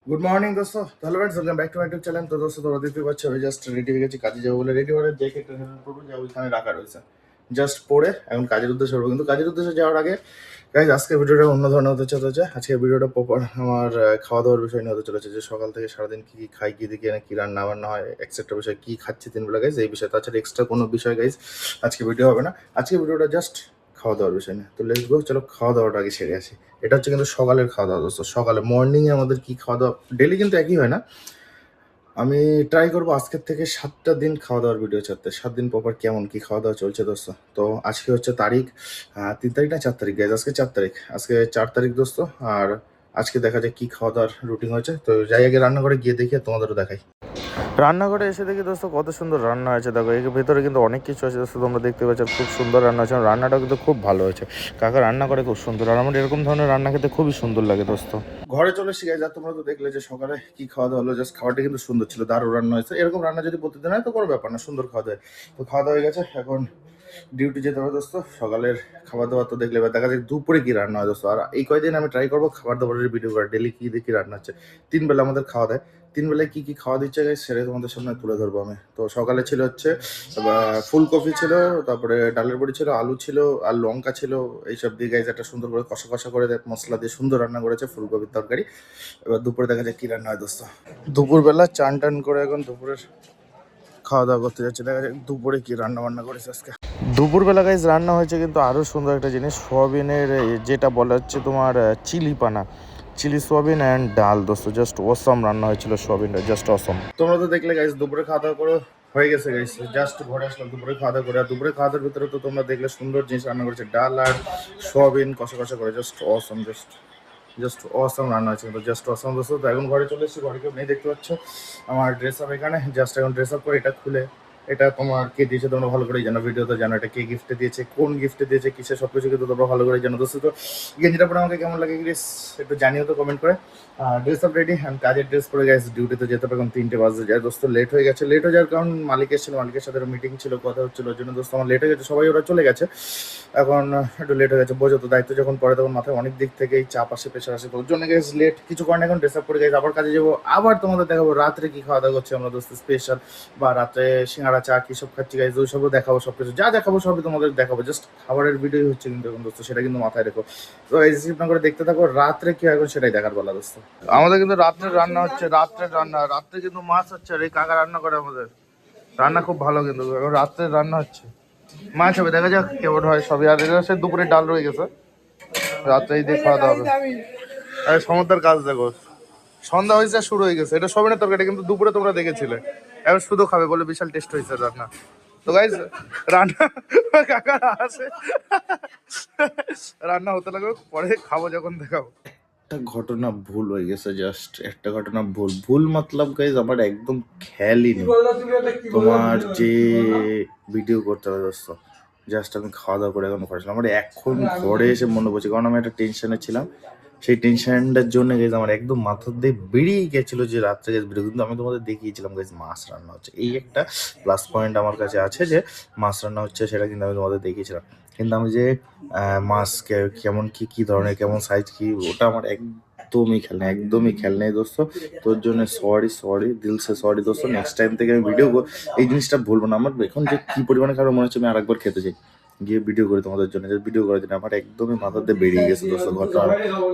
Good morning দোস্ত, তাহলে friends welcome back to my YouTube channel. তো দোস্ত তোমরা দেখতে পাচ্ছ আমি জাস্ট রেডি হয়ে গেছি কাজে যাবো বলে। রেডি হয়ে জ্যাকেটটা পরবো, যা ওইখানে রাখা রয়েছে, জাস্ট পরে এখন কাজের উদ্দেশ্যে যাবো। কিন্তু কাজের উদ্দেশ্যে যাওয়ার আগে গাইজ আজকে ভিডিওটা অন্য ধরনের হতে চলেছে। আজকে ভিডিওটা প্রপার আমার খাওয়া দাওয়ার বিষয় নিয়ে হতে চলেছে, যে সকাল থেকে সারাদিন কী কী খাই, কী দিকে কী রান্না বান্না হয়, এক্সেট্রা বিষয় কী খাচ্ছি তিনবেলা গাইজ, এই বিষয়ে। তাছাড়া এক্সট্রা কোনো বিষয় গাইজ আজকে ভিডিও হবে না। আজকে ভিডিওটা জাস্ট খাওয়া দাওয়ার বিষয় নিয়ে। তো লেটস গো, চলো খাওয়া দাওয়াটা আগে সেরে আসি। এটা হচ্ছে কিন্তু সকালের খাওয়া দাওয়া দোস্ত। সকালে মর্নিংয়ে আমাদের কি খাওয়া দাওয়া ডেলি কিন্তু একই হয় না। আমি ট্রাই করবো আজকের থেকে 7টা দিন খাওয়া দাওয়ার ভিডিও ছাড়তে। 7 দিন পর কেমন কি খাওয়া দাওয়া চলছে দোস্ত। তো আজকে হচ্ছে তারিখ 3 তারিখ না 4 তারিখ গাইজ, আজকে 4 তারিখ, আজকে 4 তারিখ দোস্ত। আর আজকে দেখা যায় কি খাওয়া দাওয়ার রুটিন হয়েছে। তো যাই আগে রান্নাঘরে গিয়ে দেখি আর তোমাদেরও দেখাই। রান্নাঘরে এসে দেখি দোস্ত কত সুন্দর রান্না হয়েছে। দেখো এর ভিতরে কিন্তু অনেক কিছু আছে দোস্ত, তোমরা দেখতে পাচ্ছ খুব সুন্দর রান্না হয়েছে। রান্নাটা কিন্তু খুব ভালো হয়েছে, কাকা রান্না করে খুব সুন্দর। আর আমার এরকম ধরনের রান্না খেতে খুবই সুন্দর লাগে দোস্ত। ঘরে চলে শিখে যা, তোমরা তো দেখলে যে সকালে কি খাওয়া দাওয়া হলো। জাস্ট খাওয়াটা কিন্তু সুন্দর ছিল, দারুণ রান্না হয়েছে। এরকম রান্না যদি প্রতিদিন হয় তো কোনো ব্যাপার না, সুন্দর খাওয়া দাওয়া। তো খাওয়া দাওয়া হয়ে গেছে, এখন ডিউটি যেতে হবে দোস্ত। সকালের খাবার দাবার তো দেখলে, এবার দেখা যায় দুপুরে কি রান্না হয় দোস্ত। আর এই কয়দিন আমি ট্রাই করবো খাবার দাবারের ভিডিও করা, ডেলি কি দেখি রান্না হচ্ছে। 3 বেলা আমাদের খাওয়া দেয়, 3 বেলায় কি কি খাওয়া দিচ্ছে গাইস সেটা তোমাদের সামনে তুলে ধরবো আমি। তো সকালে ছিল হচ্ছে ফুলকপি ছিল, তারপরে ডালের বড়ি ছিল, আলু ছিল, আর লঙ্কা ছিল। এইসব দিয়ে গাইস একটা সুন্দর করে কষা কষা করে মশলা দিয়ে সুন্দর রান্না করেছে ফুলকপির তরকারি। এবার দুপুরে দেখা যায় কি রান্না হয় দোস্ত। দুপুরবেলা চান টান করে এখন দুপুরের খাওয়া দাওয়া করতে যাচ্ছে। দেখা যায় দুপুরে কি রান্না বান্না করেছে আজকে। দুপুরবেলা গাইজ রান্না হয়েছে কিন্তু আরও সুন্দর একটা জিনিস, সোয়াবিনের যেটা বলা হচ্ছে তোমার চিলি পানা, চিলি সোয়াবিন অ্যান্ড ডাল দোস্ত। জাস্ট অসম রান্না হয়েছিল সোয়াবিনটা, জাস্ট অসম। তোমরা তো দেখলে গাইজ দুপুরে খাওয়া দাওয়া করে হয়ে গেছে গাইজ। জাস্ট ঘরে আসলাম দুপুরে খাওয়া দাওয়া করে। আর দুপুরে খাওয়া দাওয়ার ভিতরে তো তোমরা দেখলে সুন্দর জিনিস রান্না করেছে, ডাল আর সোয়াবিন কষা কষা করে। জাস্ট অসম, জাস্ট জাস্ট অসম রান্না হয়েছে কিন্তু, জাস্ট অসম দোস্ত। তো এখন ঘরে চলে এসেছি, ঘরে কেউ নেই দেখতে পাচ্ছ। আমার ড্রেস আপ এখানে, জাস্ট এখন ড্রেস আপ করে এটা খুলে, এটা তোমার কে দিয়েছে তোমরা ভালো করেই জানো, ভিডিওতে জানো এটা কে গিফটে দিয়েছে, কোন গিফটে দিয়েছে, কিসে, সব কিছু কিন্তু তোমরা ভালো করেই জানো দোস্ত। তো গেঞ্জিটা পরে আমাকে কেমন লাগে প্লিজ একটু জানিও তো কমেন্ট করে। ড্রেস আপ রেডি, আমি কাজের ড্রেস পরে গেছি, ডিউটিতে যেতে পারলাম 3টে বাজে যায় দোস্ত। লেট হয়ে গেছে, লেট হয়ে যাওয়ার কারণ মালিক এসেছিল, মালিকের সাথে মিটিং ছিল, কথা হচ্ছিল, ওর জন্য দোস্ত আমার লেট হয়ে গেছে। সবাই ওরা চলে গেছে, এখন একটু লেট হয়ে গেছে। বোঝো তো দায়িত্ব যখন পড়ে তখন মাথায় অনেক দিক থেকেই চাপ আসে, প্রেশার আসে। তো ওর জন্য গেছে লেট, কিছু কারণে এখন ড্রেস আপ করে গেছে, আবার কাজে যাবো। আবার তোমাদের দেখাবো রাত্রে কি খাওয়া দাওয়া করছি আমরা দোস্ত স্পেশাল, বা রাত্রে সিঙ্গাড়া চা কি সব খাচ্ছি গাইজ, ওই সবও দেখাবো। সব কিছু যা দেখাবো সবই তোমাদের দেখাবো, জাস্ট খাবারের ভিডিও হচ্ছে কিন্তু এখন দোস্ত, সেটা কিন্তু মাথায় রেখো। তো এই স্কিপ না করে দেখতে থাকো, রাত্রে কি হয় এখন সেটাই দেখার বলা দোস্ত। আমাদের কিন্তু রাত্রে রান্না হচ্ছে, রাত্রে রান্না, রাত্রে কিন্তু মাছ হচ্ছে। আর এই কাকা রান্না করে আমাদের, রান্না খুব ভালো কিন্তু। এখন রাত্রে রান্না হচ্ছে, মাছ হবে, দেখা যাক কেমন হয় সবই। আর এটা সে দুপুরে ডাল রয়ে গেছে, রাত্রে এই দিয়ে খাওয়া দাওয়া হবে। আরে সমুদ্রের কাজ দেখো, সন্ধ্যা হয়েছে শুরু হয়ে গেছে। এটা সবিনের তরকারি কিন্তু দুপুরে তোমরা দেখেছিলে, এখন শুধু খাবে বলে বিশাল টেস্ট হয়েছে রান্না। তো গাইজ রান্না কাকা আসে, রান্না হতে লাগবে, পরে খাবো যখন দেখাবো। একটা ঘটনা ভুল হয়ে গেছে, জাস্ট একটা ঘটনা ভুল, ভুল মতলব গাইজ আমার একদম খেয়ালই নেই তোমার যে ভিডিও করতে হবে দোস্ত। জাস্ট আমি খাওয়া দাওয়া করে এখন করেছিলাম, আমার এখন ঘরে এসে মনে পড়ছে, কারণ আমি একটা টেনশনে ছিলাম। সেই টেনশনটার জন্য গেছে আমার একদম মাথার দিয়ে বেরিয়ে গেছিল যে রাত্রে গেছে ভিডিও। কিন্তু আমি তোমাদের দেখিয়েছিলাম গেছে মাছ রান্না হচ্ছে, এই একটা প্লাস পয়েন্ট আমার কাছে আছে যে মাছ রান্না হচ্ছে, সেটা কিন্তু আমি তোমাদের দেখিয়েছিলাম। কিন্তু আমি যে মাছ কেমন কি কি ধরনের, কেমন সাইজ কি, ওটা আমার একদমই খেয়াল নেই, একদমই খেয়াল নেই দোস্ত। তোর জন্য সরি, সরি দিল সে সরি দোস্ত। নেক্সট টাইম থেকে আমি ভিডিও এই জিনিসটা ভুলবো না। আমার এখন যে কি পরিমাণে খারাপ মনে হচ্ছে, আমি আরেকবার খেতে চাই গিয়ে ভিডিও করি তোমাদের জন্য, যে ভিডিও করার জন্য আমার একদমই মাথাতে বেরিয়ে গেছে দোস্ত ঘটনা।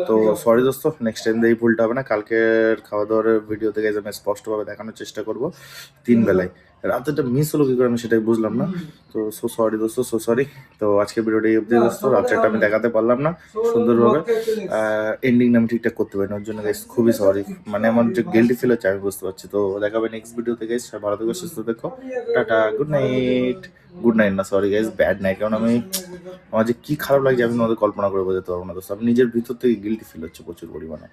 তো সরি দোস্ত, নেক্সট টাইম দিয়ে এই ভুলটা হবে না। কালকের খাওয়া দাওয়ার ভিডিও থেকে আমি স্পষ্টভাবে দেখানোর চেষ্টা করবো 3 বেলায়। রাতেরটা মিস হলো কি করে আমি সেটাই বুঝলাম না। তো সো সরি দোস্ত, সো সরি। তো আজকে ভিডিওটা এই অবধি দোস্ত, রাত্রেটা আমি দেখাতে পারলাম না সুন্দরভাবে, এন্ডিংটা আমি ঠিকঠাক করতে পারিনি, ওর জন্য গাইস খুবই সরি। মানে আমার যে গিল্টি ফিল হচ্ছে আমি বুঝতে পারছি। তো দেখাবে নেক্সট ভিডিওতে গাইস, ভালো থেকো, সুস্থ দেখো, tata, good night. Good night না, সরি গাইস, ব্যাড নাইট। কারণ আমি, আমার যে কি খারাপ লাগছে আমি তোমাদের কল্পনা করে বোঝাতে পারবো না দোস্ত। আমি নিজের ভিতর থেকে গিল্টি ফিল হচ্ছে প্রচুর পরিমাণে।